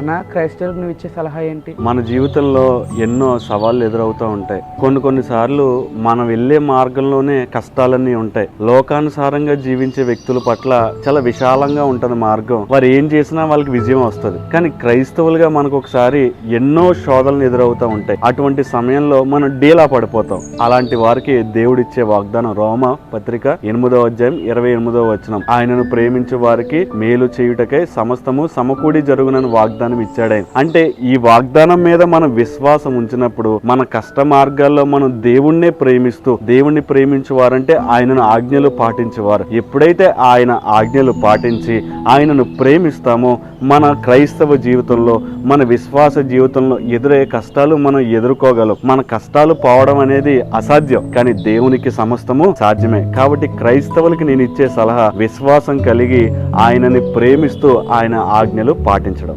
అన్న, క్రైస్తవులకు నువ్వు ఇచ్చే సలహా ఏంటి? మన జీవితంలో ఎన్నో సవాళ్ళు ఎదురవుతూ ఉంటాయి. కొన్నిసార్లు మనం వెళ్ళే మార్గంలోనే కష్టాలన్నీ ఉంటాయి. లోకానుసారంగా జీవించే వ్యక్తుల పట్ల చాలా విశాలంగా ఉంటుంది మార్గం. వారు ఏం చేసినా వాళ్ళకి విజయం వస్తుంది. కానీ క్రైస్తవులుగా మనకు ఒకసారి ఎన్నో శోధనలు ఎదురవుతూ ఉంటాయి. అటువంటి సమయంలో మనం డీలా పడిపోతాం. అలాంటి వారికి దేవుడిచ్చే వాగ్దానం రోమ పత్రిక 8వ అధ్యాయం 28వ వచనం. ఆయనను ప్రేమించే వారికి మేలు చేయుటకై సమస్తము సమకూడి జరుగునని వాగ్దానం ఇచ్చాడు. అంటే ఈ వాగ్దానం మీద మనం విశ్వాసం ఉంచినప్పుడు మన కష్ట మార్గాల్లో మనం దేవుణ్ణే ప్రేమిస్తూ, దేవుణ్ణి ప్రేమించేవారంటే ఆయనను ఆజ్ఞలు పాటించేవారు. ఎప్పుడైతే ఆయన ఆజ్ఞలు పాటించి ఆయనను ప్రేమిస్తామో మన క్రైస్తవ జీవితంలో, మన విశ్వాస జీవితంలో ఎదురయ్యే కష్టాలు మనం ఎదుర్కోగలం. మన కష్టాలు పోవడం అనేది అసాధ్యం, కానీ దేవునికి సమస్తము సాధ్యమే. కాబట్టి క్రైస్తవులకి నేను ఇచ్చే సలహా విశ్వాసం కలిగి ఆయనని ప్రేమిస్తూ ఆయన ఆజ్ఞలు పాటించడం.